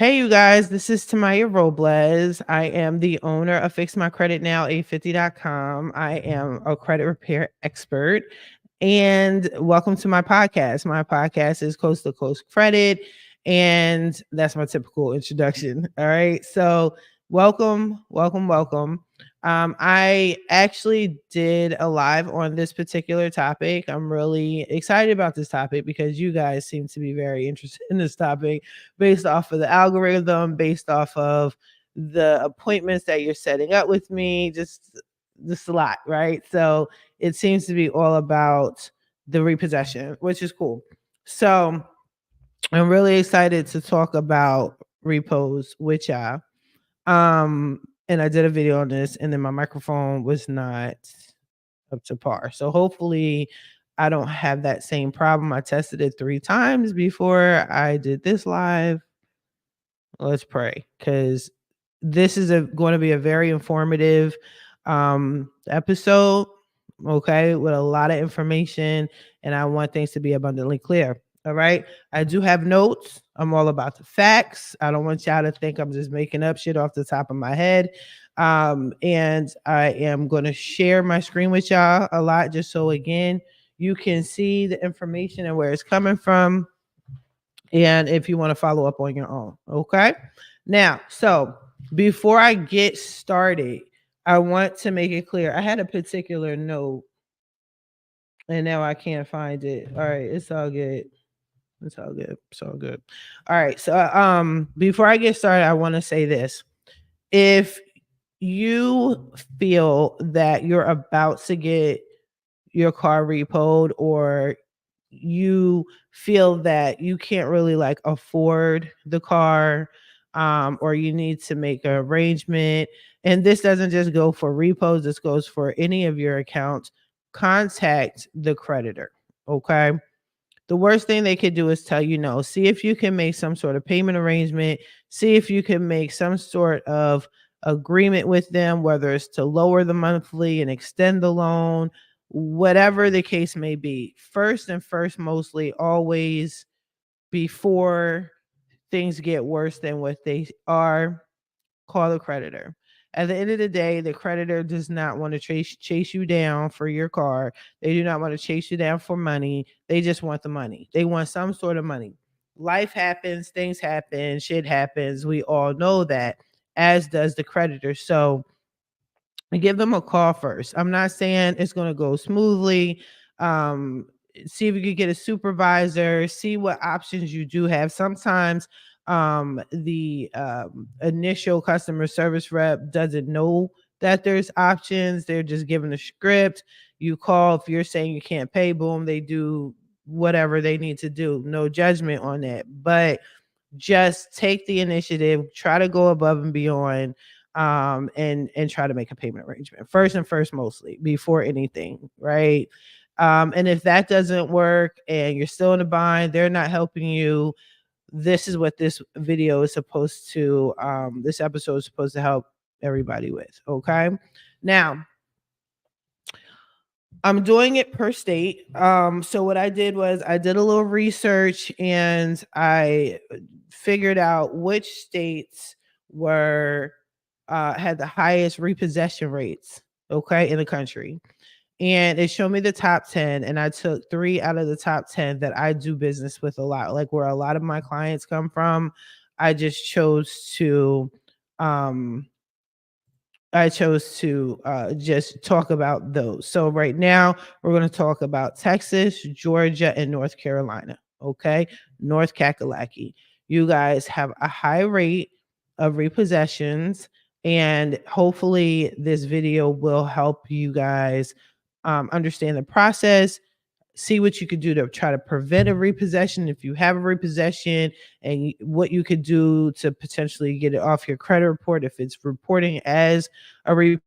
Hey, you guys, this is Tamiya Robles. I am the owner of FixMyCreditNow850.com. I am a credit repair expert. And welcome to my podcast. My podcast is Coast to Coast Credit. And that's my typical introduction. All right. So, welcome. I actually did a live on this particular topic. I'm really excited about this topic because you guys seem to be very interested in this topic based off of the algorithm, based off of the appointments that you're setting up with me, just a lot, right? So it seems to be all about the repossession, which is cool. So I'm really excited to talk about repos with y'all. And I did a video on this, and then my microphone was not up to par. So hopefully I don't have that same problem. I tested it 3 times before I did this live. Let's pray, because this is going to be a very informative episode, okay, with a lot of information, and I want things to be abundantly clear. All right. I do have notes. I'm all about the facts. I don't want y'all to think I'm just making up shit off the top of my head. And I am going to share my screen with y'all a lot just so, again, you can see the information and where it's coming from. And if you want to follow up on your own. Okay. Now, so before I get started, I want to make it clear. I had a particular note and now I can't find it. All right. It's all good. It's all good. It's all good. All right. So before I get started, I want to say this. If you feel that you're about to get your car repoed, or you feel that you can't really like afford the car, or you need to make an arrangement, and this doesn't just go for repos, this goes for any of your accounts, contact the creditor. Okay. The worst thing they could do is tell you no. See if you can make some sort of payment arrangement. See if you can make some sort of agreement with them, whether it's to lower the monthly and extend the loan, whatever the case may be. First and first, mostly always, before things get worse than what they are, call the creditor. At the end of the day, the creditor does not want to chase you down for your car. They do not want to chase you down for money. They just want the money. They want some sort of money. Life happens, things happen, shit happens. We all know that, as does the creditor. So give them a call first. I'm not saying it's going to go smoothly. Um, See if you could get a supervisor, see what options you do have. Sometimes the initial customer service rep doesn't know that there's options. They're just given a script. You call, if you're saying you can't pay, boom, they do whatever they need to do. No judgment on that, but just take the initiative, try to go above and beyond, and try to make a payment arrangement first and first, mostly before anything, right? And if that doesn't work and you're still in a bind, they're not helping you, this is what this video is supposed to, this episode is supposed to help everybody with. Okay. Now, I'm doing it per state. So what I did was I did a little research and I figured out which states were had the highest repossession rates, okay, in the country. And it showed me the top 10, and I took 3 out of the top 10 that I do business with a lot, like where a lot of my clients come from. I just chose to um just talk about those. So right now we're going to talk about Texas, Georgia, and North Carolina. Okay. North Kakalaki. You guys have a high rate of repossessions, and hopefully this video will help you guys understand the process, see what you could do to try to prevent a repossession if you have a repossession, and what you could do to potentially get it off your credit report if it's reporting as a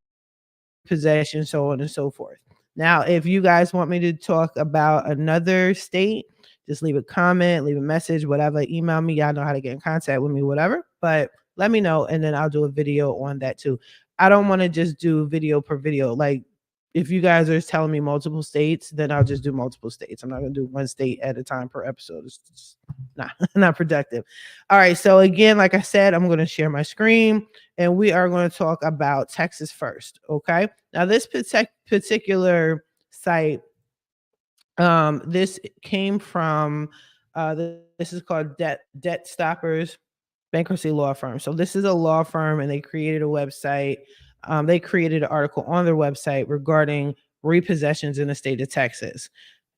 repossession, so on and so forth. Now, if you guys want me to talk about another state, just leave a comment, leave a message, whatever, email me. Y'all know how to get in contact with me, whatever. But let me know, and then I'll do a video on that too. I don't want to just do video per video. Like, if you guys are telling me multiple states, then I'll just do multiple states. I'm not going to do one state at a time per episode. It's just not, not productive. All right. So again, like I said, I'm going to share my screen and we are going to talk about Texas first. Okay. Now this particular site, this came from, this is called Debt Stoppers Bankruptcy Law Firm. So this is a law firm and they created a website. They created an article on their website regarding repossessions in the state of Texas.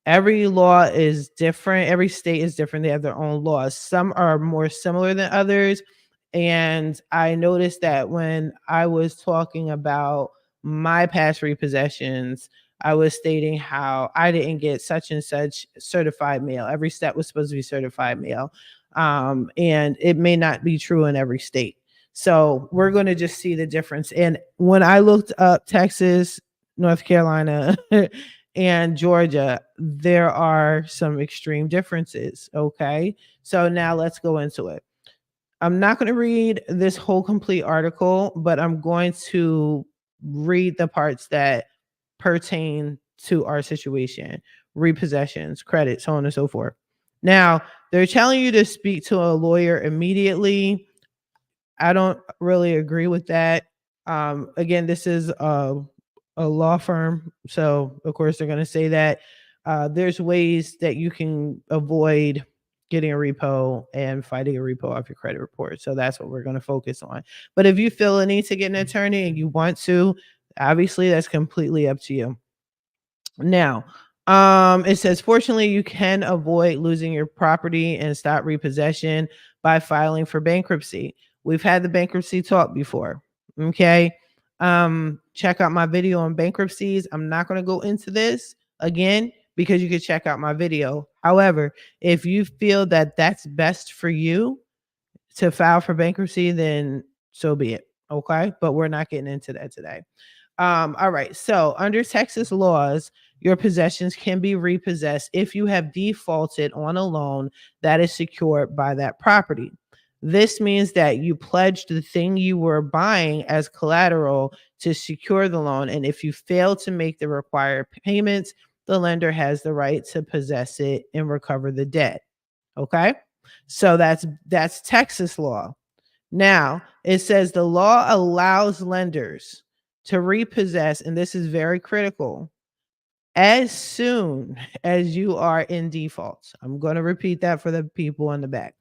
Every law is different. Every state is different. They have their own laws. Some are more similar than others. And I noticed that when I was talking about my past repossessions, I was stating how I didn't get such and such certified mail. Every step was supposed to be certified mail. And it may not be true in every state. So we're going to just see the difference. And when I looked up Texas, North Carolina, and Georgia, there are some extreme differences. Okay. So now let's go into it. I'm not going to read this whole complete article, but I'm going to read the parts that pertain to our situation, repossessions, credit, so on and so forth. Now, they're telling you to speak to a lawyer immediately. I don't really agree with that. Again, this is a law firm. So, of course, they're going to say that there's ways that you can avoid getting a repo and fighting a repo off your credit report. So that's what we're going to focus on. But if you feel a need to get an attorney and you want to, obviously that's completely up to you. Now, it says, fortunately, you can avoid losing your property and stop repossession by filing for bankruptcy. We've had the bankruptcy talk before. Okay. Check out my video on bankruptcies. I'm not going to go into this again because you can check out my video. However, if you feel that that's best for you to file for bankruptcy, then so be it. Okay. But we're not getting into that today. All right. So under Texas laws, your possessions can be repossessed if you have defaulted on a loan that is secured by that property. This means that you pledged the thing you were buying as collateral to secure the loan. And if you fail to make the required payments, the lender has the right to possess it and recover the debt. Okay. So that's Texas law. Now it says the law allows lenders to repossess, and this is very critical, as soon as you are in default. I'm going to repeat that for the people in the back.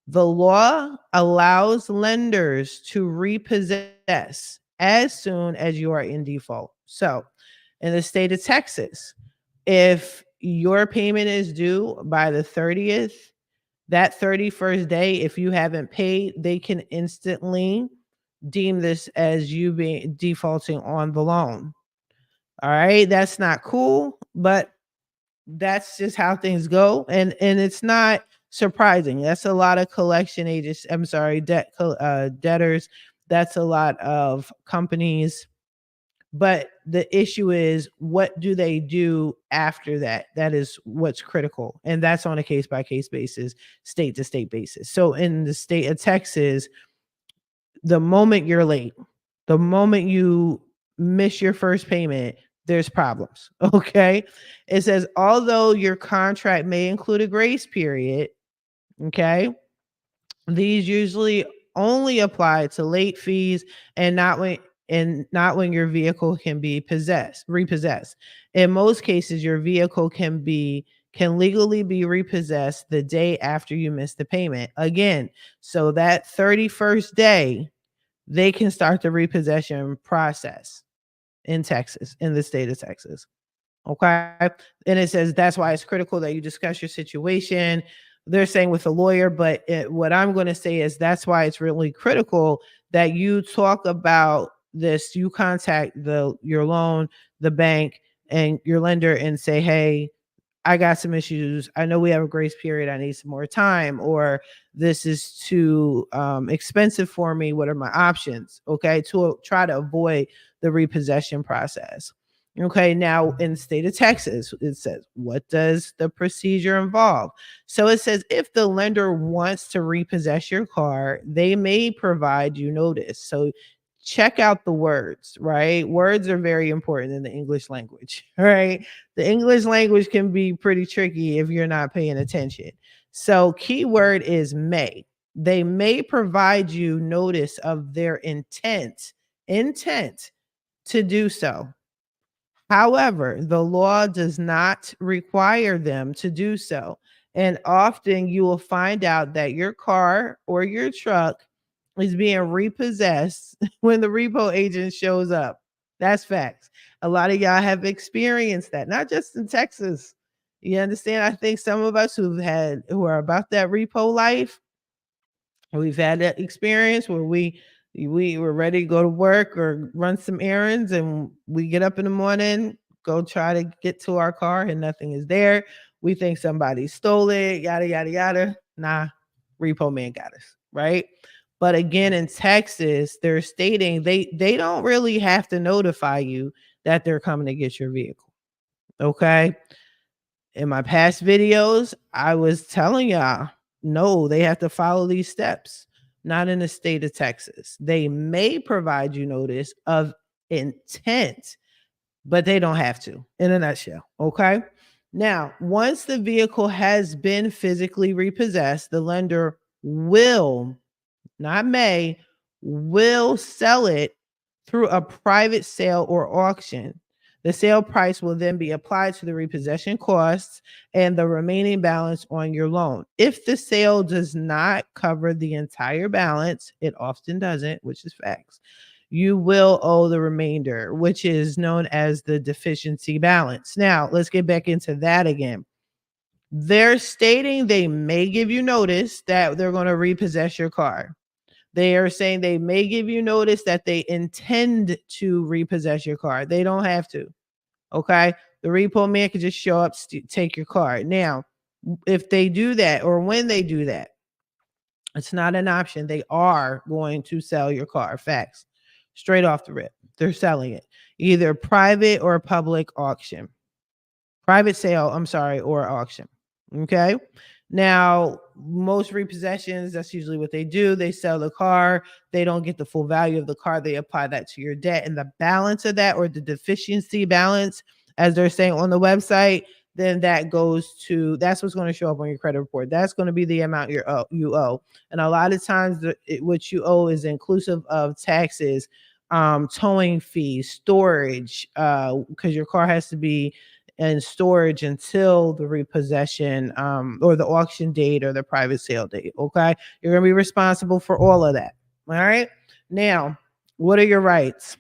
The law allows lenders to repossess as soon as you are in default. So in the state of Texas, if your payment is due by the 30th, that 31st day, if you haven't paid, they can instantly deem this as you being defaulting on the loan. All right. That's not cool, but that's just how things go. And it's not surprising. That's a lot of collection agents. I'm sorry, debtors. That's a lot of companies. But the issue is, what do they do after that? That is what's critical. And that's on a case by case basis, state to state basis. So in the state of Texas, the moment you're late, the moment you miss your first payment, there's problems. Okay. It says, although your contract may include a grace period, okay, these usually only apply to late fees and not when your vehicle can be repossessed. In most cases, your vehicle can legally be repossessed the day after you miss the payment. Again, so that 31st day, they can start the repossession process in Texas, in the state of Texas. Okay. And it says that's why it's critical that you discuss your situation. They're saying with a lawyer, but what I'm going to say is that's why it's really critical that you talk about this. You contact your loan, the bank, and your lender and say, hey, I got some issues. I know we have a grace period. I need some more time, or this is too expensive for me. What are my options? Okay. To try to avoid the repossession process. Okay. Now in the state of Texas, it says, what does the procedure involve? So it says, if the lender wants to repossess your car, they may provide you notice. So check out the words, right? Words are very important in the English language, right? The English language can be pretty tricky if you're not paying attention. So, keyword is may. They may provide you notice of their intent to do so. However, the law does not require them to do so. And often you will find out that your car or your truck is being repossessed when the repo agent shows up. That's facts. A lot of y'all have experienced that, not just in Texas. You understand? I think some of us who are about that repo life, we've had that experience where we were ready to go to work or run some errands, and we get up in the morning, go try to get to our car, and nothing is there. We think somebody stole it, yada yada yada. Nah, repo man got us, right? But again, in Texas, they're stating they don't really have to notify you that they're coming to get your vehicle. Okay. In my past videos, I was telling y'all, no, they have to follow these steps. Not in the state of Texas. They may provide you notice of intent, but they don't have to, in a nutshell. Okay. Now, once the vehicle has been physically repossessed, the lender will, not may, will sell it through a private sale or auction. The sale price will then be applied to the repossession costs and the remaining balance on your loan. If the sale does not cover the entire balance, it often doesn't, which is facts, you will owe the remainder, which is known as the deficiency balance. Now, let's get back into that again. They're stating they may give you notice that they're going to repossess your car. They are saying they may give you notice that they intend to repossess your car. They don't have to. Okay. The repo man could just show up, take your car. Now, if they do that or when they do that, it's not an option. They are going to sell your car. Facts. Straight off the rip. They're selling it. Either private or public auction. Private sale, I'm sorry, or auction. Okay. Now, most repossessions, that's usually what they do. They sell the car. They don't get the full value of the car. They apply that to your debt. And the balance of that, or the deficiency balance, as they're saying on the website, then that's what's going to show up on your credit report. That's going to be the amount you owe. And a lot of times what you owe is inclusive of taxes, towing fees, storage, because your car has to be in storage until the repossession or the auction date or the private sale date. Okay. You're going to be responsible for all of that. All right. Now, what are your rights?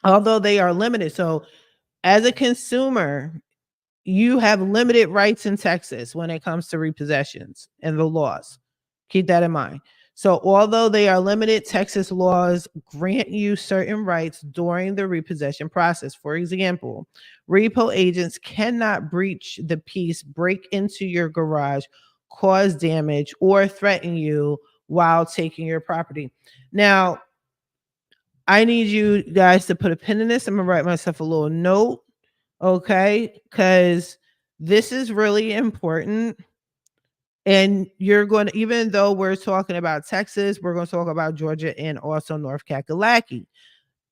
Although they are limited. So, as a consumer, you have limited rights in Texas when it comes to repossessions and the laws. Keep that in mind. So, although they are limited, Texas laws grant you certain rights during the repossession process. For example, repo agents cannot breach the peace, break into your garage, cause damage, or threaten you while taking your property. Now, I need you guys to put a pin in this. I'm going to write myself a little note, okay? Because this is really important. And you're going to, even though we're talking about Texas, we're going to talk about Georgia and also North Kakalaki.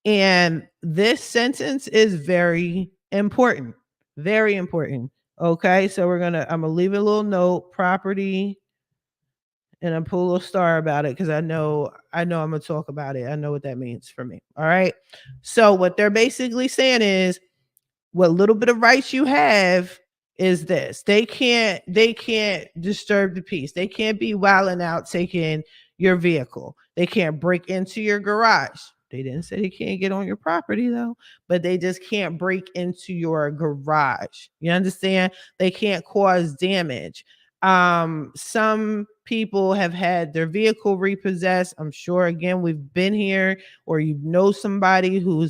And this sentence is very important. Very important. Okay. So I'm going to leave a little note, property, and I put a little star about it because I know I'm going to talk about it. I know what that means for me. All right. So what they're basically saying is, what little bit of rights you have is this. They can't disturb the peace. They can't be wilding out taking your vehicle. They can't break into your garage. They didn't say they can't get on your property though, but they just can't break into your garage. You understand? They can't cause damage. Some people have had their vehicle repossessed. I'm sure, again, we've been here, or you know somebody who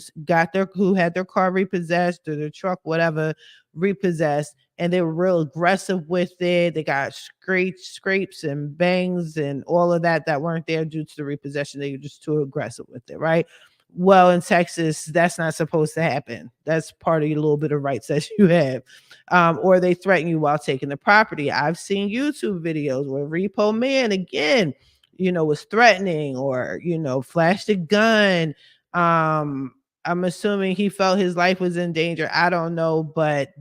had their car repossessed or their truck, whatever, repossessed, and they were real aggressive with it. They got scrapes and bangs and all of that weren't there due to the repossession. They were just too aggressive with it, right? Well, in Texas, that's not supposed to happen. That's part of your little bit of rights that you have. Or they threaten you while taking the property. I've seen YouTube videos where repo man, again, was threatening or, flashed a gun. Um, I'm assuming he felt his life was in danger. I don't know, but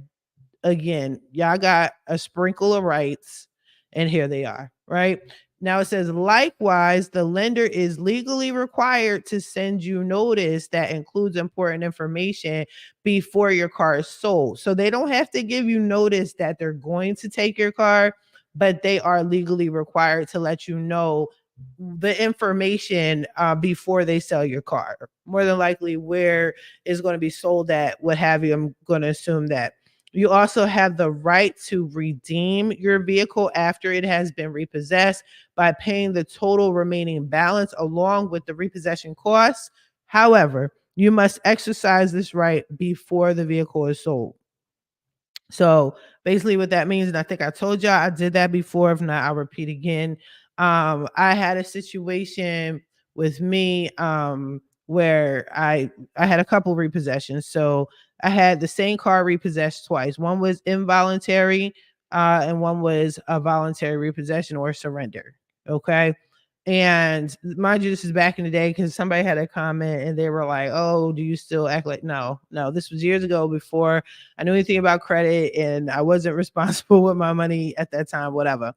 again, y'all got a sprinkle of rights, and here they are, right? Now it says, likewise, the lender is legally required to send you notice that includes important information before your car is sold. So they don't have to give you notice that they're going to take your car, but they are legally required to let you know the information before they sell your car. More than likely, where it's going to be sold at, what have you. I'm going to assume that. You also have the right to redeem your vehicle after it has been repossessed by paying the total remaining balance along with the repossession costs. However, you must exercise this right before the vehicle is sold. So basically what that means, and I think I told y'all I did that before. If not, I'll repeat again. I had a situation with me where I had a couple repossessions. So I had the same car repossessed twice. One was involuntary, and one was a voluntary repossession or surrender. Okay. And mind you, this is back in the day because somebody had a comment and they were like, "Oh, do you still act like?" No, no, this was years ago before I knew anything about credit, and I wasn't responsible with my money at that time, whatever.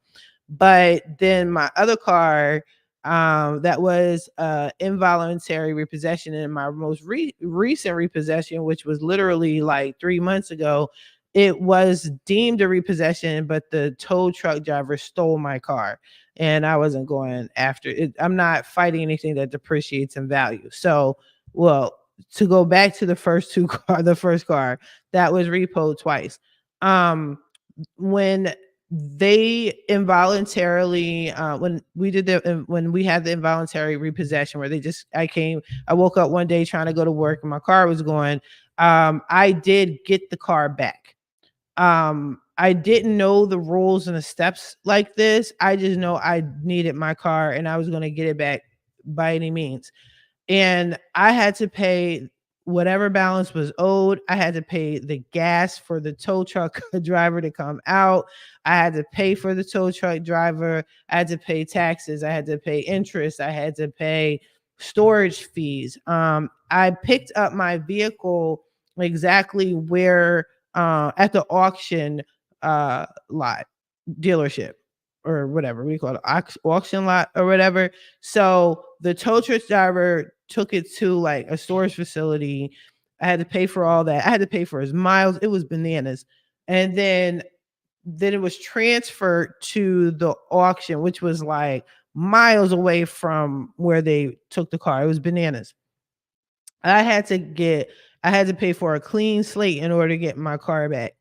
But then my other car, that was involuntary repossession, and my most recent repossession, which was literally like 3 months ago, it was deemed a repossession, but the tow truck driver stole my car, and I wasn't going after it. I'm not fighting anything that depreciates in value. So, well, to go back to the first two car, the first car that was repoed twice. When they involuntarily when we had the involuntary repossession where I woke up one day trying to go to work and my car was going. I did get the car back. I didn't know the rules and the steps like this. I just know I needed my car and I was going to get it back by any means. And I had to pay whatever balance was owed. I had to pay the gas for the tow truck driver to come out. I had to pay for the tow truck driver. I had to pay taxes. I had to pay interest. I had to pay storage fees. I picked up my vehicle exactly where at the auction lot dealership or whatever we call it, auction lot or whatever. So the tow truck driver took it to like a storage facility. I had to pay for all that. I had to pay for his miles. It was bananas. And then it was transferred to the auction, which was like miles away from where they took the car. It was bananas. I had to get I had to pay for a clean slate in order to get my car back.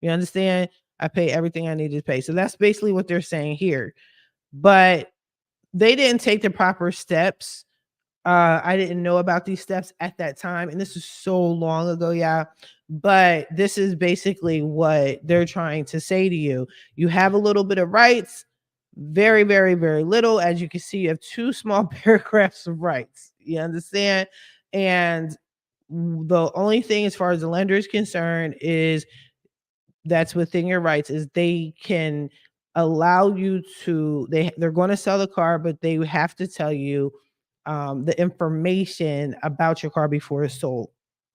You understand? I pay everything I needed to pay. So that's basically what they're saying here. But they didn't take the proper steps. I didn't know about these steps at that time, and this is so long ago, yeah. But this is basically what they're trying to say to you. You have a little bit of rights, very, very, very little. As you can see, you have two small paragraphs of rights. You understand? And the only thing, as far as the lender is concerned, is that's within your rights is they can allow you to they're going to sell the car, but they have to tell you the information about your car before it's sold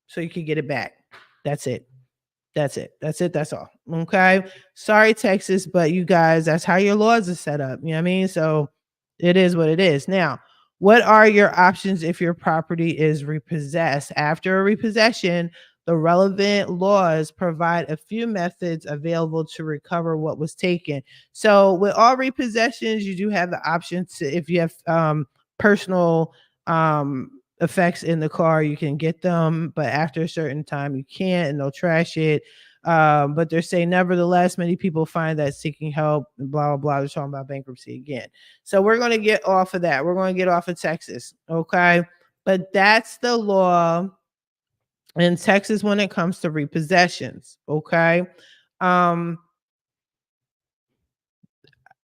so you can get it back. That's it. That's it. That's it. That's all. Okay. Sorry, Texas, but you guys, that's how your laws are set up. You know what I mean? So it is what it is. Now, what are your options if your property is repossessed? After a repossession, the relevant laws provide a few methods available to recover what was taken. So, with all repossessions, you do have the option to, if you have personal effects in the car, you can get them, but after a certain time, you can't, and they'll trash it. But they're saying, nevertheless, many people find that seeking help, blah, blah, blah. They're talking about bankruptcy again. So we're going to get off of that. We're going to get off of Texas. Okay. But that's the law in Texas when it comes to repossessions. Okay. Um,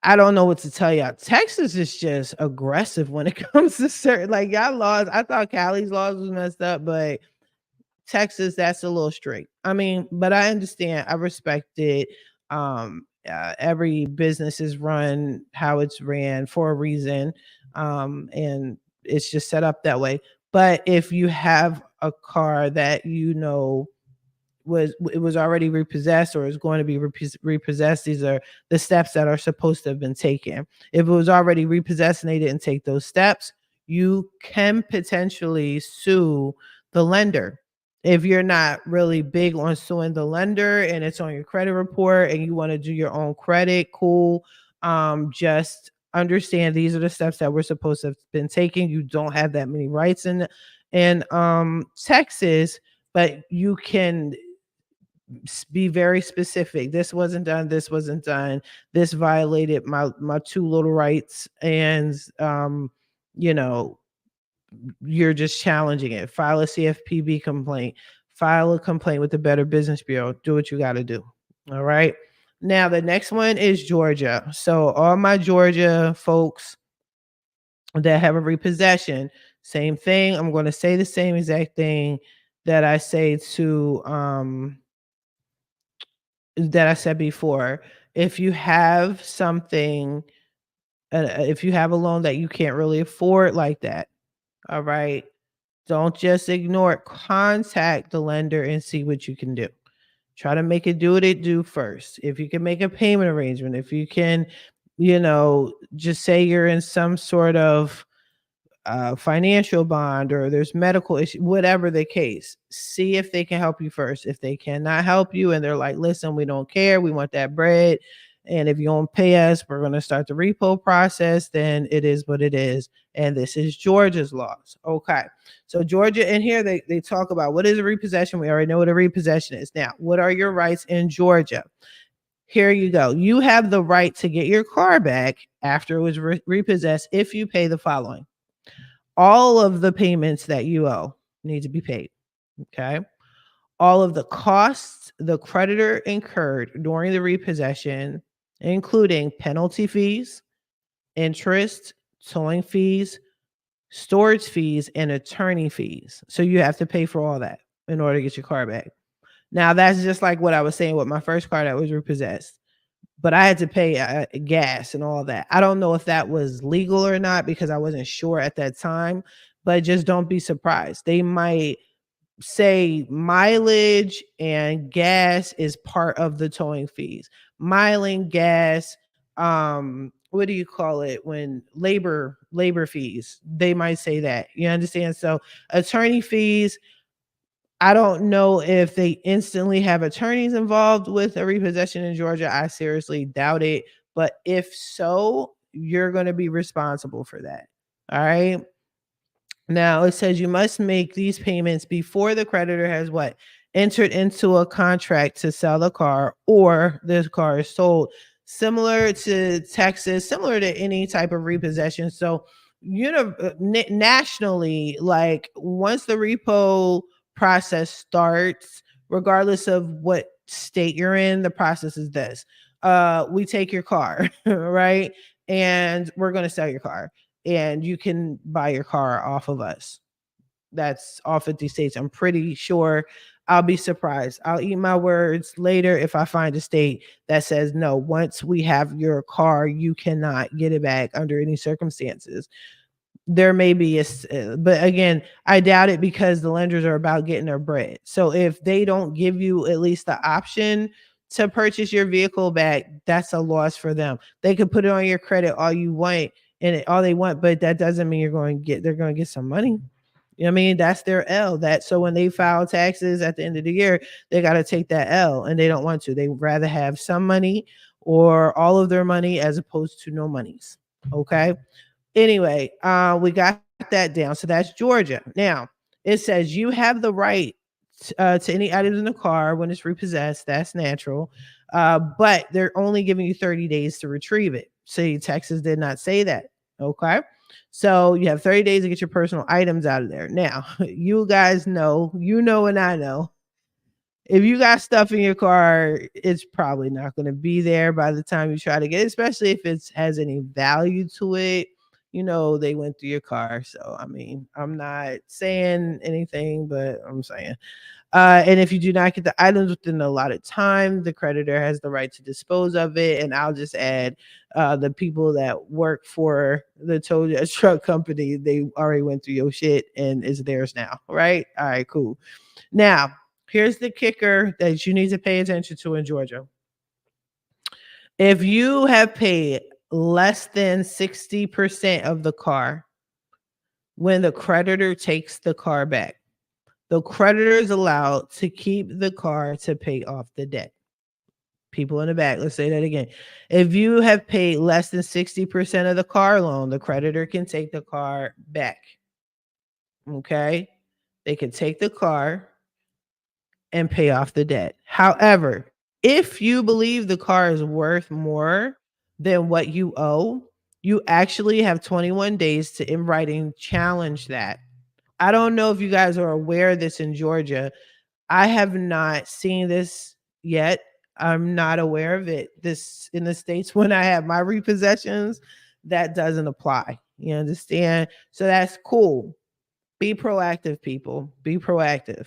I don't know what to tell y'all. Texas is just aggressive when it comes to certain, like, y'all laws. I thought Cali's laws was messed up, but Texas, that's a little strict. I mean, but I understand. I respect it. Every business is run how it's ran for a reason. And it's just set up that way. But if you have a car that it was already repossessed or is going to be repossessed, these are the steps that are supposed to have been taken. If it was already repossessed and they didn't take those steps, you can potentially sue the lender. If you're not really big on suing the lender and it's on your credit report and you want to do your own credit, cool. Just understand these are the steps that we're supposed to have been taking. You don't have that many rights in Texas, but you can be very specific. This wasn't done. This wasn't done. This violated my two little rights, and you know, you're just challenging it. File a CFPB complaint. File a complaint with the Better Business Bureau. Do what you got to do. All right. Now the next one is Georgia. So all my Georgia folks that have a repossession, same thing. I'm going to say the same exact thing that I say to that I said before. If you have something, if you have a loan that you can't really afford like that, all right, don't just ignore it. Contact the lender and see what you can do. Try to make it do what it do first. If you can make a payment arrangement, if you can, just say you're in some sort of financial bond or there's medical issue, whatever the case, see if they can help you first. If they cannot help you and they're like, listen, we don't care, we want that bread, and if you don't pay us, we're going to start the repo process, then it is what it is. And this is Georgia's laws. Okay. So Georgia, in here, they talk about what is a repossession. We already know what a repossession is. Now, what are your rights in Georgia? Here you go. You have the right to get your car back after it was repossessed if you pay the following. All of the payments that you owe need to be paid. Okay. All of the costs the creditor incurred during the repossession, including penalty fees, interest, towing fees, storage fees, and attorney fees. So you have to pay for all that in order to get your car back. Now, that's just like what I was saying with my first car that was repossessed, but I had to pay gas and all that. I don't know if that was legal or not because I wasn't sure at that time, but just don't be surprised. They might say mileage and gas is part of the towing fees. Miling, gas, what do you call it when labor fees? They might say that. You understand? So attorney fees, I don't know if they instantly have attorneys involved with a repossession in Georgia. I seriously doubt it. But if so, you're going to be responsible for that. All right. Now it says you must make these payments before the creditor has what? Entered into a contract to sell the car or this car is sold. Similar to Texas, similar to any type of repossession. So, nationally, like once the repo process starts, regardless of what state you're in, the process is this. We take your car, right? And we're going to sell your car and you can buy your car off of us. That's all 50 states. I'm pretty sure. I'll be surprised. I'll eat my words later if I find a state that says no, once we have your car, you cannot get it back under any circumstances. There may be but again, I doubt it because the lenders are about getting their bread. So if they don't give you at least the option to purchase your vehicle back, that's a loss for them. They could put it on your credit all you want and all they want, but that doesn't mean they're going to get some money. You know what I mean? That's their L. So when they file taxes at the end of the year, they got to take that L and they don't want to. They rather have some money or all of their money as opposed to no monies. Okay. Anyway, we got that down. So that's Georgia. Now it says you have the right to any items in the car when it's repossessed. That's natural. But they're only giving you 30 days to retrieve it. See, Texas did not say that. Okay. So you have 30 days to get your personal items out of there. Now, you guys know, and I know, if you got stuff in your car, it's probably not going to be there by the time you try to get it, especially if it has any value to it. They went through your car. So, I mean, I'm not saying anything, but I'm saying. And if you do not get the items within the allotted time, the creditor has the right to dispose of it. And I'll just add the people that work for the tow truck company, they already went through your shit and it's theirs now, right? All right, cool. Now, here's the kicker that you need to pay attention to in Georgia. If you have paid less than 60% of the car when the creditor takes the car back, the creditor is allowed to keep the car to pay off the debt. People in the back, let's say that again. If you have paid less than 60% of the car loan, the creditor can take the car back. Okay? They can take the car and pay off the debt. However, if you believe the car is worth more than what you owe, you actually have 21 days to, in writing, challenge that. I don't know if you guys are aware of this in Georgia. I have not seen this yet. I'm not aware of it. This in the States when I have my repossessions, that doesn't apply. You understand? So that's cool. Be proactive, people. Be proactive.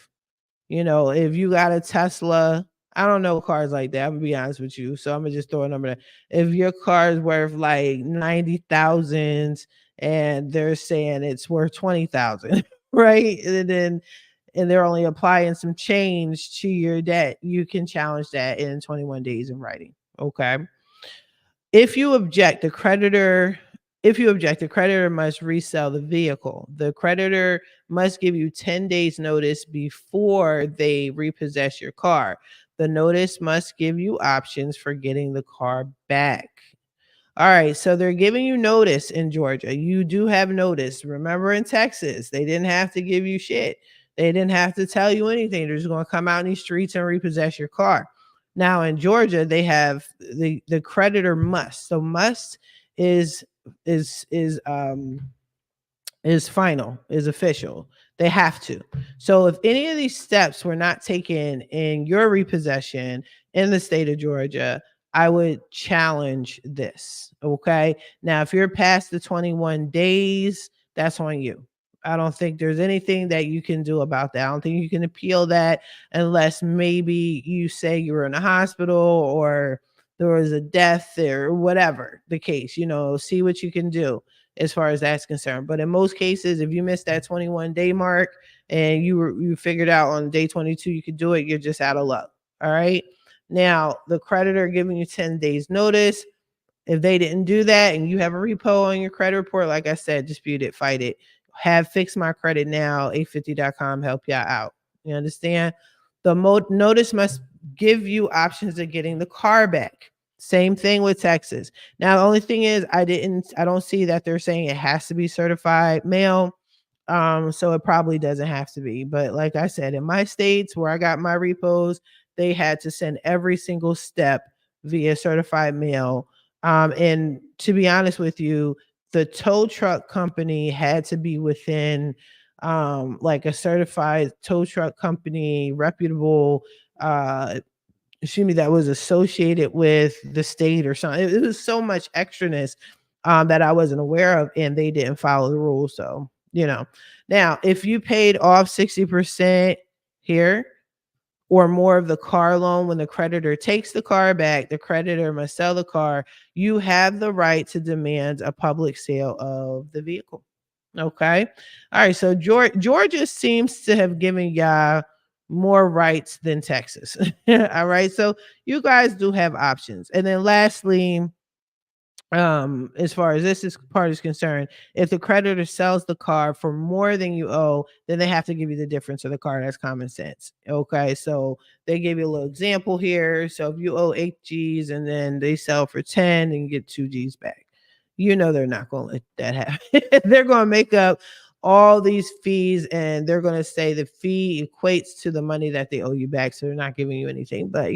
You know, if you got a Tesla, I don't know cars like that. I'm gonna be honest with you. So I'm gonna just throw a number there. If your car is worth like 90,000 and they're saying it's worth 20,000, right? And they're only applying some change to your debt, you can challenge that in 21 days in writing. Okay. If you object, the creditor must resell the vehicle. The creditor must give you 10 days notice before they repossess your car. The notice must give you options for getting the car back. All right, so they're giving you notice in Georgia. You do have notice. Remember in Texas, they didn't have to give you shit. They didn't have to tell you anything. They're just going to come out in these streets and repossess your car. Now in Georgia, they have the creditor must. So must is is is um is final, is official. They have to. So if any of these steps were not taken in your repossession in the state of Georgia, I would challenge this. Okay. Now, if you're past the 21 days, that's on you. I don't think there's anything that you can do about that. I don't think you can appeal that unless maybe you say you were in a hospital or there was a death or whatever the case, see what you can do as far as that's concerned. But in most cases, if you missed that 21-day mark and you figured out on day 22 you could do it, you're just out of luck. All right. Now, the creditor giving you 10 days notice. If they didn't do that and you have a repo on your credit report, like I said, dispute it, fight it. Have Fix My Credit Now, 850.com help y'all out. You understand? The notice must give you options of getting the car back. Same thing with Texas. Now, the only thing is I don't see that they're saying it has to be certified mail. So it probably doesn't have to be. But like I said, in my states where I got my repos, they had to send every single step via certified mail. And to be honest with you, the tow truck company had to be within like a certified tow truck company, reputable, that was associated with the state or something. It was so much extraness that I wasn't aware of, and they didn't follow the rules. So, now if you paid off 60% here or more of the car loan when the creditor takes the car back, the creditor must sell the car. You have the right to demand a public sale of the vehicle. Okay. All right. So Georgia seems to have given y'all more rights than Texas. All right. So you guys do have options. And then lastly, as far as this part is concerned, if the creditor sells the car for more than you owe, then they have to give you the difference of the car. That's common sense. Okay, so they give you a little example here. So if you owe 8 G's and then they sell for 10 and you get 2 G's back, they're not going to let that happen. They're going to make up all these fees and they're going to say the fee equates to the money that they owe you back, so they're not giving you anything, but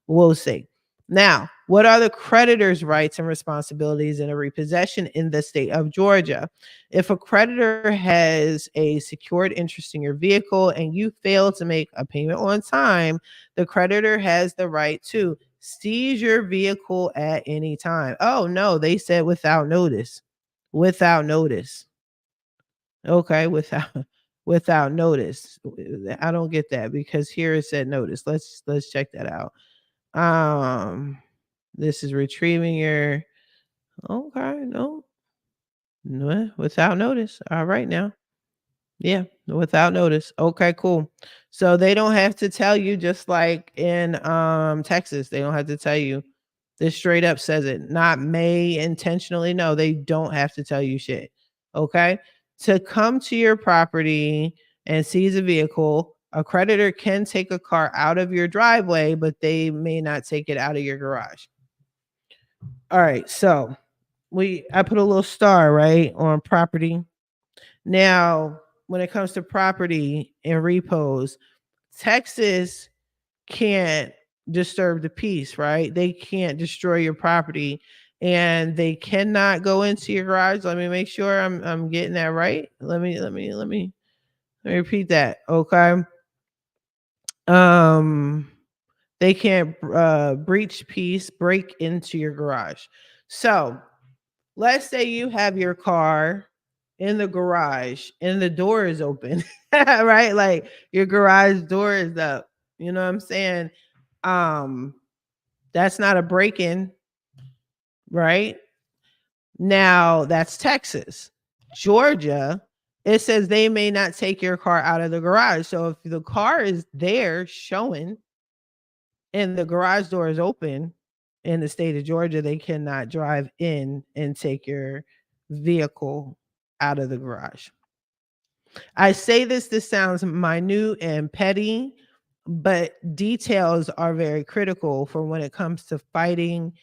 we'll see. Now, what are the creditor's rights and responsibilities in a repossession in the state of Georgia? If a creditor has a secured interest in your vehicle and you fail to make a payment on time, the creditor has the right to seize your vehicle at any time. Oh, no, they said without notice. Without notice. Okay, without without notice. I don't get that because here it said notice. Let's check that out. Um, this is retrieving your okay, no, without notice. All right now. Yeah, without notice. Okay, cool. So they don't have to tell you just like in Texas, they don't have to tell you. This straight up says it. Not may intentionally. No, they don't have to tell you shit. Okay? To come to your property and seize a vehicle, a creditor can take a car out of your driveway, but they may not take it out of your garage. All right, so I put a little star, right, on property. Now, when it comes to property and repos, Texas can't disturb the peace, right? They can't destroy your property and they cannot go into your garage. Let me make sure I'm getting that right. Let me repeat that. Okay. Um they can't breach peace, break into your garage. So, let's say you have your car in the garage and the door is open, right? Like your garage door is up. You know what I'm saying? Um, that's not a break-in, right? Now that's Texas. Georgia, it says they may not take your car out of the garage. So if the car is there showing and the garage door is open in the state of Georgia, they cannot drive in and take your vehicle out of the garage. I say this sounds minute and petty, but details are very critical for when it comes to fighting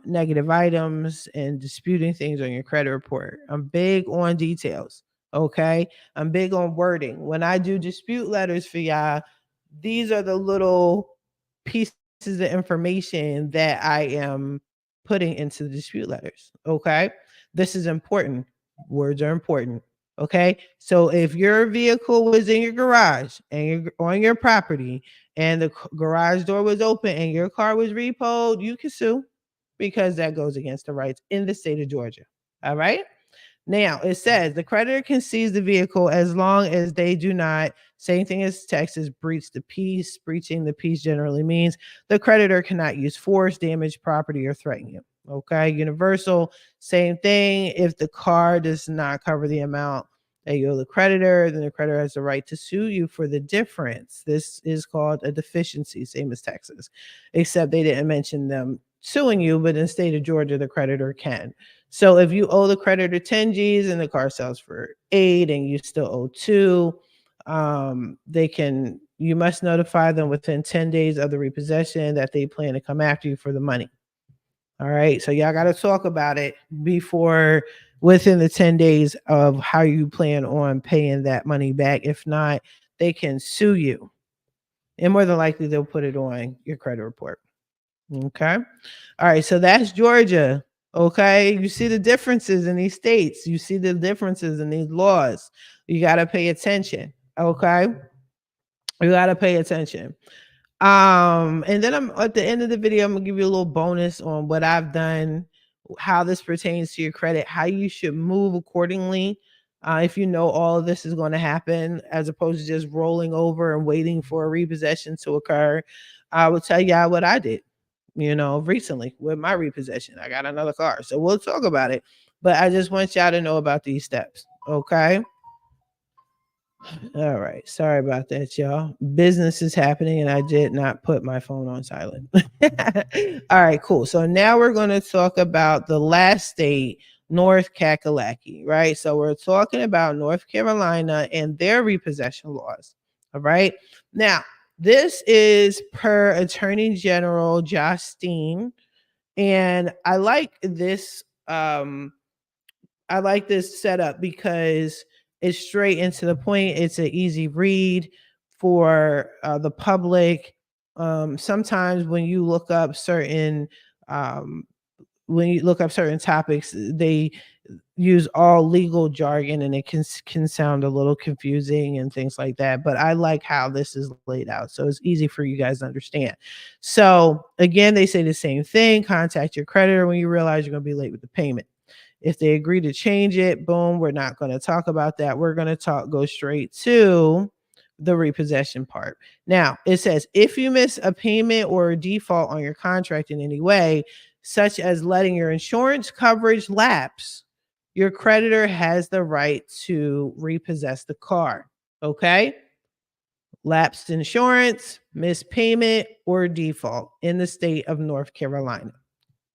negative items and disputing things on your credit report. I'm big on details. Okay. I'm big on wording. When I do dispute letters for y'all, these are the little pieces of information that I am putting into the dispute letters. Okay. This is important. Words are important. Okay. So if your vehicle was in your garage and you're on your property and the garage door was open and your car was repoed, you can sue because that goes against the rights in the state of Georgia. All right. Now it says the creditor can seize the vehicle as long as they do not, same thing as Texas, breach the peace. Breaching the peace generally means the creditor cannot use force, damage property, or threaten you. Okay, universal, same thing. If the car does not cover the amount that you owe the creditor, then the creditor has the right to sue you for the difference. This is called a deficiency, same as Texas, except they didn't mention them suing you, but in the state of Georgia, the creditor can. So if you owe the creditor 10 G's and the car sells for 8 and you still owe 2, you must notify them within 10 days of the repossession that they plan to come after you for the money. All right. So y'all got to talk about it within the 10 days of how you plan on paying that money back. If not, they can sue you. And more than likely, they'll put it on your credit report. Okay. All right. So that's Georgia. Okay. You see the differences in these states. You see the differences in these laws. You got to pay attention. Okay. You got to pay attention. And then I'm at the end of the video, I'm gonna give you a little bonus on what I've done, how this pertains to your credit, how you should move accordingly. If you know all of this is going to happen, as opposed to just rolling over and waiting for a repossession to occur, I will tell y'all what I did, recently with my repossession. I got another car. So we'll talk about it. But I just want y'all to know about these steps. Okay. All right. Sorry about that, y'all. Business is happening and I did not put my phone on silent. All right, cool. So now we're going to talk about the last state, North Kakalaki, right? So we're talking about North Carolina and their repossession laws. All right. Now, this is per Attorney General Josh Steen. And I like this setup because it's straight into the point. It's an easy read for the public. Sometimes when you look up certain topics, they use all legal jargon and it can sound a little confusing and things like that. But I like how this is laid out. So it's easy for you guys to understand. So again, they say the same thing. Contact your creditor when you realize you're going to be late with the payment. If they agree to change it, boom, we're not going to talk about that. We're going to go straight to the repossession part. Now, it says if you miss a payment or a default on your contract in any way, such as letting your insurance coverage lapse, your creditor has the right to repossess the car. Okay? Lapsed insurance, missed payment, or default in the state of North Carolina.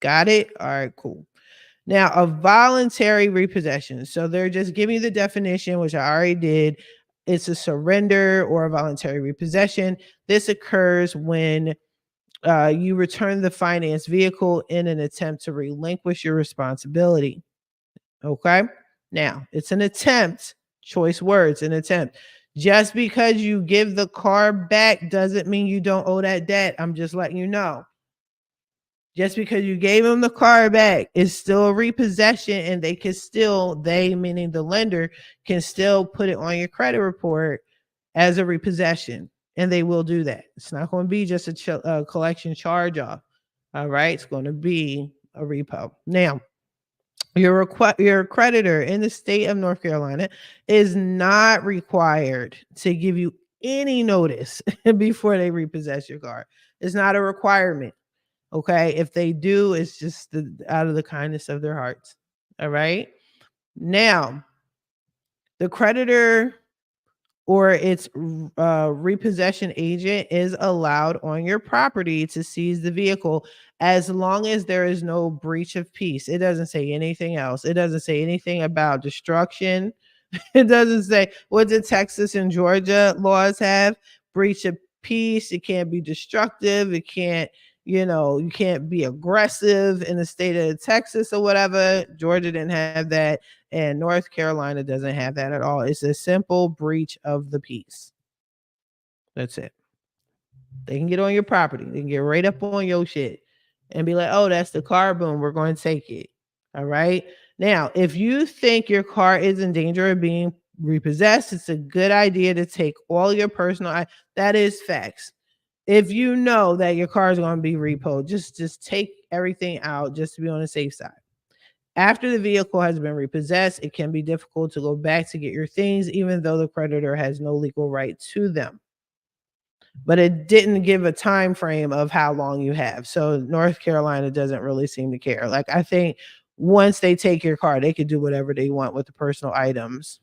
Got it? All right, cool. Now, a voluntary repossession. So they're just giving you the definition, which I already did. It's a surrender or a voluntary repossession. This occurs when you return the financed vehicle in an attempt to relinquish your responsibility. Okay. Now, it's an attempt, choice words, an attempt. Just because you give the car back doesn't mean you don't owe that debt. I'm just letting you know. Just because you gave them the car back, it's still a repossession, and they can still, they meaning the lender, can still put it on your credit report as a repossession, and they will do that. It's not going to be just a collection charge off. All right, it's going to be a repo. Now, your creditor in the state of North Carolina is not required to give you any notice before they repossess your car. It's not a requirement. Okay. If they do, it's just out of the kindness of their hearts. All right. Now, the creditor or its repossession agent is allowed on your property to seize the vehicle as long as there is no breach of peace. It doesn't say anything else. It doesn't say anything about destruction. It doesn't say, what did Texas and Georgia laws have? Breach of peace. It can't be destructive. It can't, you can't be aggressive in the state of Texas or whatever. Georgia didn't have that. And North Carolina doesn't have that at all. It's a simple breach of the peace. That's it. They can get on your property. They can get right up on your shit and be like, oh, that's the car. Boom, we're going to take it. All right. Now, if you think your car is in danger of being repossessed, it's a good idea to take all your personal. That is facts. If you know that your car is going to be repoed, just take everything out just to be on the safe side. After the vehicle has been repossessed, it can be difficult to go back to get your things, even though the creditor has no legal right to them. But it didn't give a time frame of how long you have. So North Carolina doesn't really seem to care. Like, I think once they take your car, they could do whatever they want with the personal items,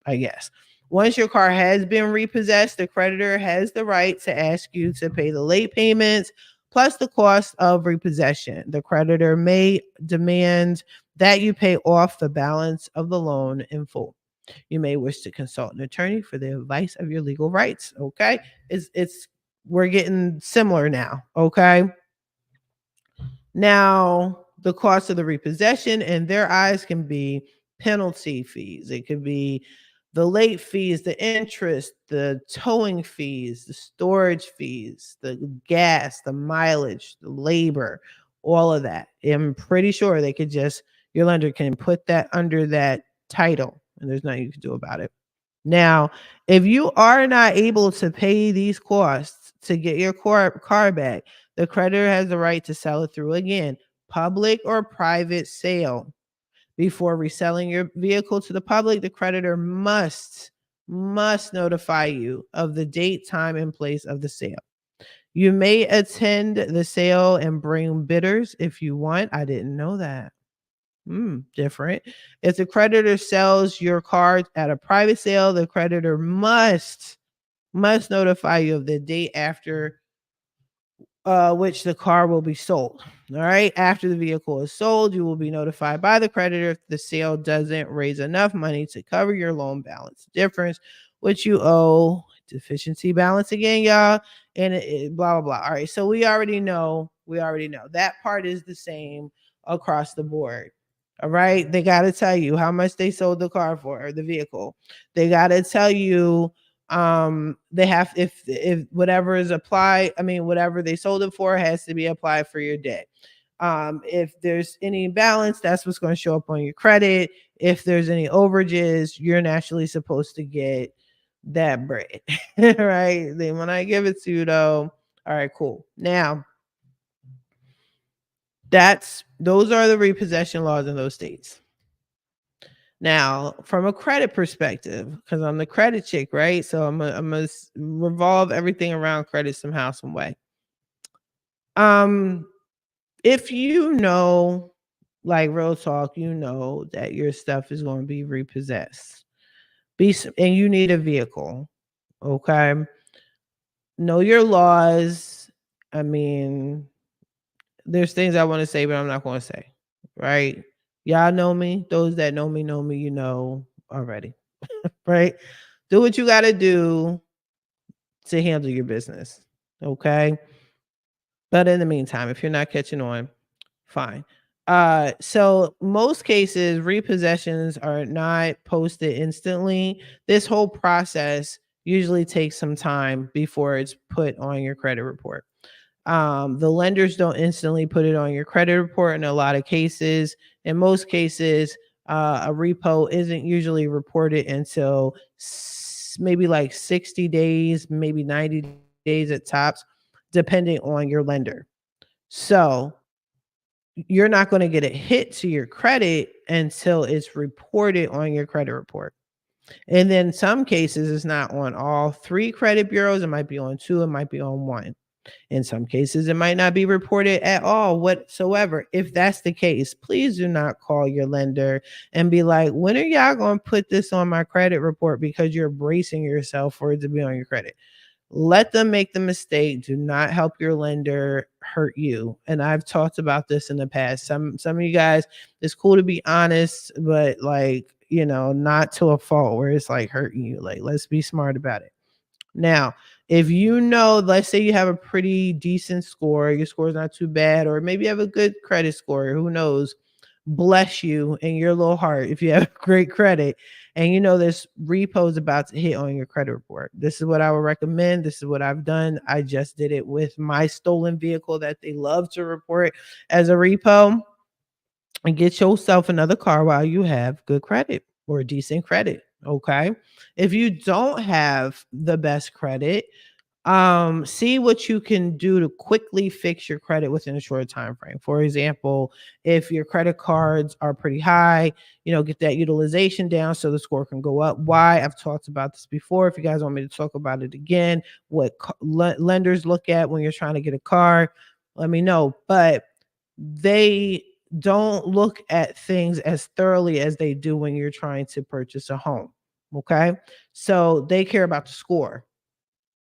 I guess. Once your car has been repossessed, the creditor has the right to ask you to pay the late payments plus the cost of repossession. The creditor may demand that you pay off the balance of the loan in full. You may wish to consult an attorney for the advice of your legal rights. Okay. We're getting similar now. Okay. Now, the cost of the repossession in their eyes can be penalty fees. It could be the late fees, the interest, the towing fees, the storage fees, the gas, the mileage, the labor, all of that. I'm pretty sure they could your lender can put that under that title, and there's nothing you can do about it. Now, if you are not able to pay these costs to get your car back, the creditor has the right to sell it through, again, public or private sale. Before reselling your vehicle to the public, the creditor must notify you of the date, time, and place of the sale. You may attend the sale and bring bidders if you want. I didn't know that. Different. If the creditor sells your car at a private sale, the creditor must notify you of the date after which the car will be sold. All right. After the vehicle is sold, you will be notified by the creditor if the sale doesn't raise enough money to cover your loan balance difference, which you owe. Deficiency balance again, y'all. And blah, blah, blah. All right. So we already know that part is the same across the board. All right. They got to tell you how much they sold the car for, or the vehicle. They got to tell you they have, if whatever is applied, whatever they sold it for has to be applied for your debt. If there's any balance, that's what's going to show up on your credit. If there's any overages, you're naturally supposed to get that bread. Right? Then when I give it to you, though, all right, cool. Now, Those are the repossession laws in those states. Now, from a credit perspective, because I'm the credit chick, right? So I'm gonna revolve everything around credit somehow, some way. Um, if you know, like real talk, you know that your stuff is going to be repossessed, and you need a vehicle. Okay, know your laws. I mean, there's things I want to say, but I'm not going to say. Right? Y'all know me. Those that know me, you know already. Right? Do what you got to do to handle your business. Okay. But in the meantime, if you're not catching on, fine. So most cases, repossessions are not posted instantly. This whole process usually takes some time before it's put on your credit report. The lenders don't instantly put it on your credit report in a lot of cases. In most cases, a repo isn't usually reported until maybe like 60 days, maybe 90 days at tops, depending on your lender. So you're not going to get a hit to your credit until it's reported on your credit report. And then some cases, it's not on all three credit bureaus. It might be on two, it might be on one. In some cases, it might not be reported at all whatsoever. If that's the case, please do not call your lender and be like, when are y'all going to put this on my credit report? Because you're bracing yourself for it to be on your credit. Let them make the mistake. Do not help your lender hurt you. And I've talked about this in the past. Some of you guys, it's cool to be honest, but like, not to a fault where it's like hurting you. Like, let's be smart about it. Now, if you know, let's say you have a pretty decent score, your score is not too bad, or maybe you have a good credit score, who knows? Bless you in your little heart if you have great credit and you know this repo is about to hit on your credit report. This is what I would recommend. This is what I've done. I just did it with my stolen vehicle that they love to report as a repo. And get yourself another car while you have good credit or decent credit. Okay. If you don't have the best credit, see what you can do to quickly fix your credit within a short time frame. For example, if your credit cards are pretty high, get that utilization down so the score can go up. Why? I've talked about this before. If you guys want me to talk about it again, what lenders look at when you're trying to get a car, let me know. But they don't look at things as thoroughly as they do when you're trying to purchase a home. Okay. So they care about the score,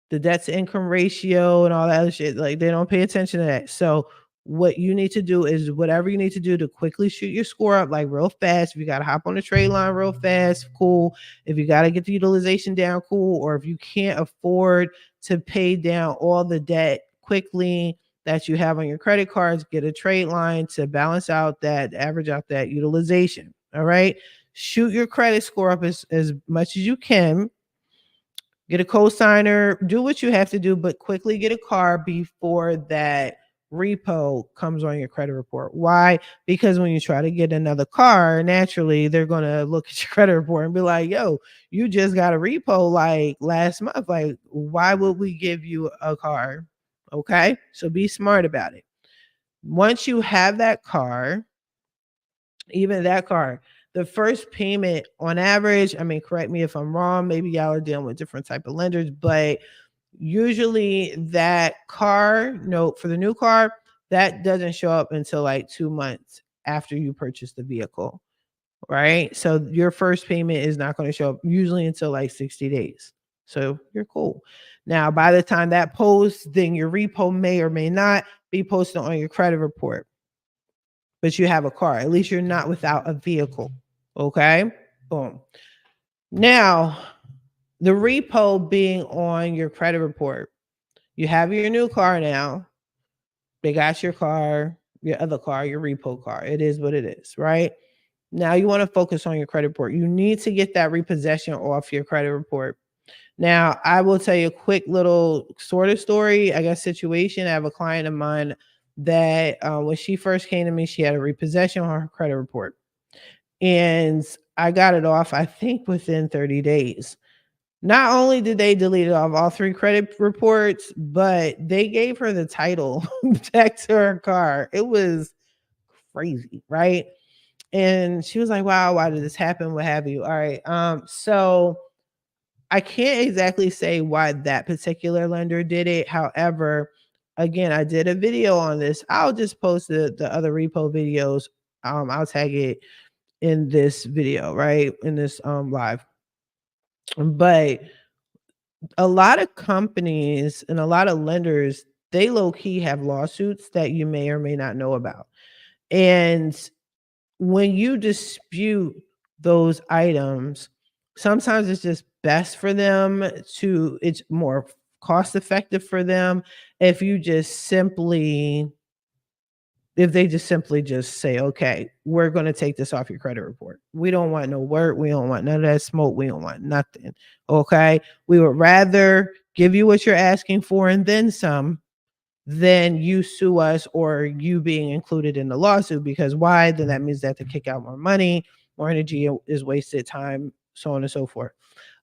the debt to income ratio, and all that other shit. Like, they don't pay attention to that. So what you need to do is whatever you need to do to quickly shoot your score up, like real fast. If you got to hop on the trade line real fast, cool. If you got to get the utilization down, cool. Or if you can't afford to pay down all the debt quickly that you have on your credit cards, get a trade line to balance out that, average out that utilization. All right. Shoot your credit score up as much as you can. Get a cosigner, do what you have to do, but quickly get a car before that repo comes on your credit report. Why? Because when you try to get another car, naturally they're going to look at your credit report and be like, yo, you just got a repo like last month. Like, why would we give you a car? Okay. So be smart about it. Once you have that car, even that car, the first payment on average, I mean, correct me if I'm wrong, maybe y'all are dealing with different type of lenders, but usually that car note for the new car, that doesn't show up until like 2 months after you purchase the vehicle, right? So your first payment is not going to show up usually until like 60 days. So you're cool. Now, by the time that posts, then your repo may or may not be posted on your credit report, but you have a car. At least you're not without a vehicle. Okay. Boom. Now, the repo being on your credit report, you have your new car now. They got your car, your other car, your repo car. It is what it is, right? Now you want to focus on your credit report. You need to get that repossession off your credit report. Now, I will tell you a quick little sort of story, I guess, situation. I have a client of mine that when she first came to me, she had a repossession on her credit report. And I got it off, I think, within 30 days. Not only did they delete it off all three credit reports, but they gave her the title back to her car. It was crazy, right? And she was like, wow, why did this happen? What have you? All right. So I can't exactly say why that particular lender did it. However, again, I did a video on this. I'll just post the other repo videos. I'll tag it in this video, right? In this live. But a lot of companies and a lot of lenders, they low key have lawsuits that you may or may not know about. And when you dispute those items, sometimes it's just best for them to, it's more cost effective for them if you just simply, if they just simply just say, okay, we're going to take this off your credit report. We don't want no work. We don't want none of that smoke. We don't want nothing. Okay. We would rather give you what you're asking for and then some than you sue us or you being included in the lawsuit. Because why? Then that means they have to kick out more money, more energy is wasted, time, so on and so forth.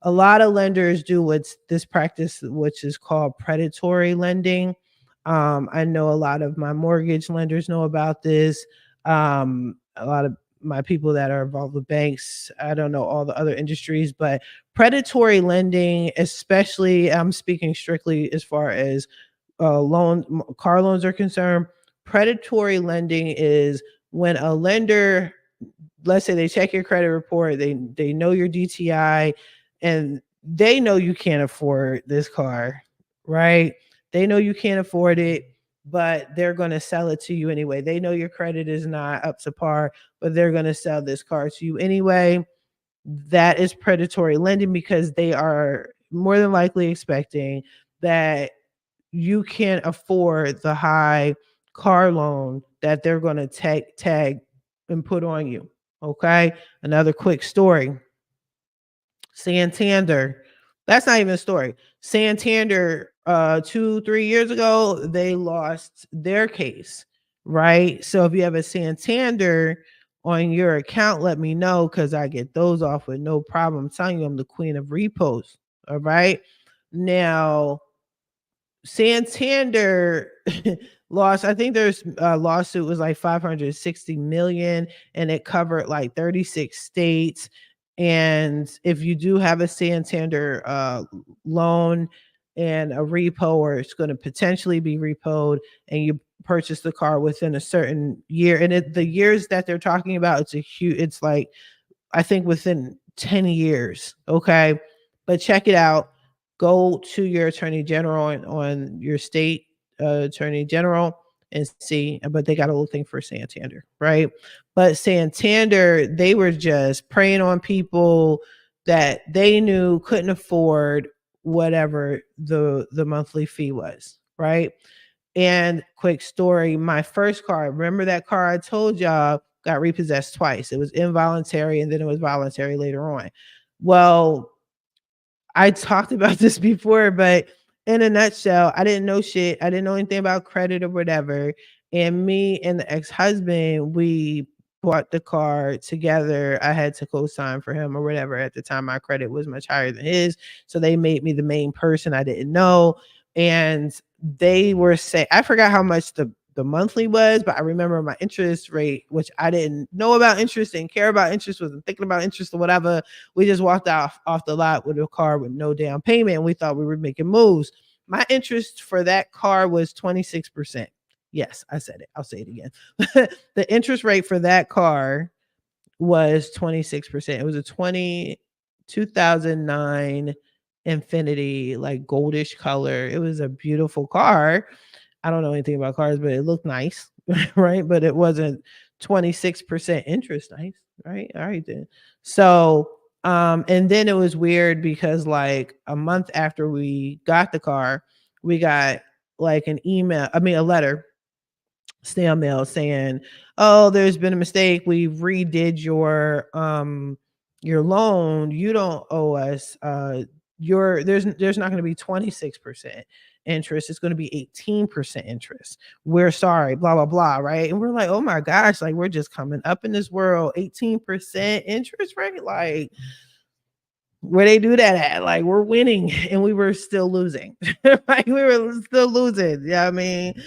A lot of lenders do what's this practice, which is called predatory lending. I know a lot of my mortgage lenders know about this. A lot of my people that are involved with banks, I don't know all the other industries, but predatory lending, especially, I'm speaking strictly as far as car loans are concerned. Predatory lending is when a lender, let's say they check your credit report, they know your DTI, and they know you can't afford this car, right? They know you can't afford it, but they're going to sell it to you anyway. They know your credit is not up to par, but they're going to sell this car to you anyway. That is predatory lending because they are more than likely expecting that you can't afford the high car loan that they're going to tag and put on you. Okay. Another quick story. Santander. That's not even a story. Santander, 2-3 years ago, they lost their case, right? So if you have a Santander on your account, let me know because I get those off with no problem. I'm telling you, I'm the queen of repos. All right. Now, Santander lost, I think there's a lawsuit was like 560 million and it covered like 36 states. And if you do have a Santander loan and a repo, or it's going to potentially be repoed, and you purchase the car within a certain year, and the years that they're talking about, it's like, I think within 10 years. Okay. But check it out. Go to your attorney general on your state attorney general and see. But they got a little thing for Santander, right? But Santander, they were just preying on people that they knew couldn't afford whatever the monthly fee was, right? And quick story, my first car, remember that car I told y'all got repossessed twice. It was involuntary and then it was voluntary later on. Well, I talked about this before, but in a nutshell, I didn't know shit. I didn't know anything about credit or whatever. And me and the ex-husband, we bought the car together. I had to co-sign for him or whatever. At the time, my credit was much higher than his. So they made me the main person. I didn't know. And they were saying, I forgot how much the monthly was, but I remember my interest rate, which I didn't know about interest, didn't care about interest, wasn't thinking about interest or whatever. We just walked off the lot with a car with no down payment, and we thought we were making moves. My interest for that car was 26%. Yes, I said it. I'll say it again. The interest rate for that car was 26%. It was a 2009 Infinity, like goldish color. It was a beautiful car. I don't know anything about cars, but it looked nice, right? But it wasn't 26% interest. Nice, right? All right then. So, and then it was weird because like a month after we got the car, we got like a letter, snail mail saying, "Oh, there's been a mistake. We redid your loan. You don't owe us. There's not going to be 26% interest. It's going to be 18% interest. We're sorry, blah blah blah, right?" And we're like, "Oh my gosh, like we're just coming up in this world, 18% interest rate, like where they do that at? Like we're winning and we were still losing." Like we were still losing. Yeah, I mean,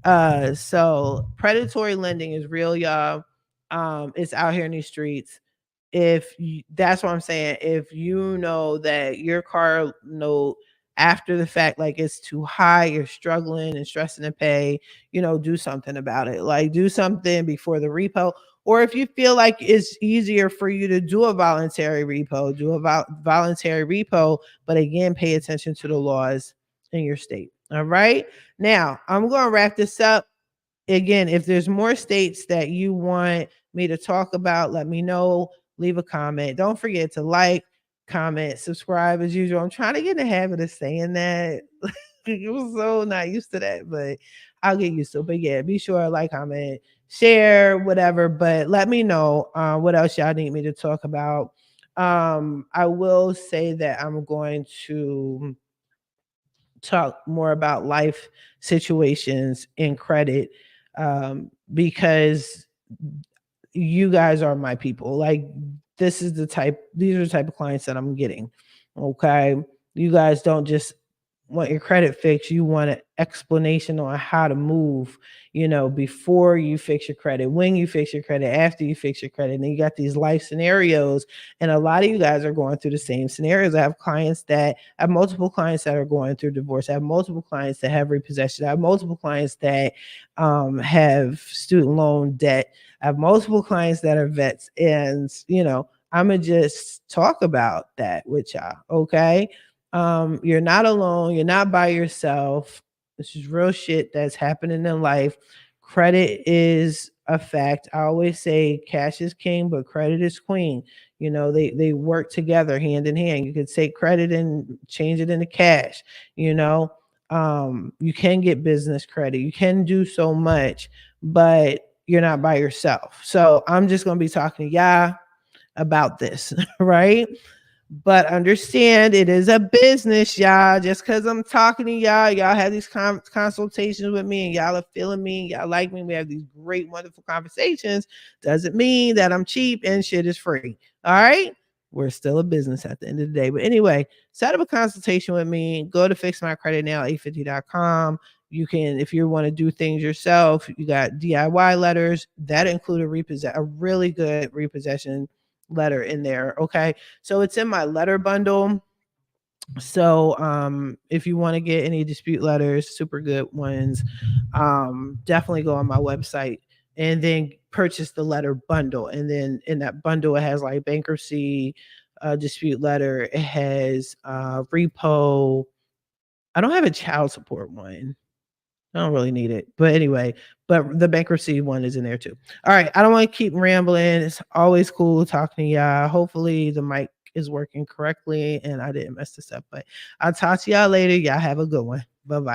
So predatory lending is real, y'all. It's out here in these streets. If you, that's what I'm saying. If you know that your car note after the fact, like it's too high, you're struggling and stressing to pay, do something about it. Like do something before the repo. Or if you feel like it's easier for you to do a voluntary repo, do a voluntary repo, but again, pay attention to the laws in your state. All right. Now, I'm going to wrap this up. Again, if there's more states that you want me to talk about, let me know. Leave a comment. Don't forget to like, comment, subscribe as usual. I'm trying to get in the habit of saying that. I was so not used to that, but I'll get used to it. But yeah, be sure to like, comment, share, whatever. But let me know what else y'all need me to talk about. I will say that I'm going to talk more about life situations in credit, because you guys are my people. Like these are the type of clients that I'm getting. Okay. You guys don't just want your credit fixed. You want an explanation on how to move, before you fix your credit, when you fix your credit, after you fix your credit. And then you got these life scenarios. And a lot of you guys are going through the same scenarios. I have multiple clients that are going through divorce. I have multiple clients that have repossession. I have multiple clients that have student loan debt. I have multiple clients that are vets. And, I'm going to just talk about that with y'all. Okay. You're not alone. You're not by yourself. This is real shit that's happening in life. Credit is a fact. I always say cash is king, but credit is queen. They work together hand in hand. You could take credit and change it into cash. You can get business credit. You can do so much, but you're not by yourself. So I'm just gonna be talking to y'all about this, right? But understand it is a business, y'all. Just because I'm talking to y'all have these consultations with me and y'all are feeling me, y'all like me, we have these great, wonderful conversations, doesn't mean that I'm cheap and shit is free. All right. We're still a business at the end of the day. But anyway, set up a consultation with me. Go to fixmycreditnow850.com. You can, if you want to do things yourself, you got DIY letters that include a really good repossession letter in there. Okay. So it's in my letter bundle. So if you want to get any dispute letters, super good ones, definitely go on my website and then purchase the letter bundle. And then in that bundle, it has like bankruptcy, dispute letter, it has repo. I don't have a child support one. I don't really need it. But anyway, but the bankruptcy one is in there too. All right. I don't want to keep rambling. It's always cool talking to y'all. Hopefully the mic is working correctly and I didn't mess this up. But I'll talk to y'all later. Y'all have a good one. Bye-bye.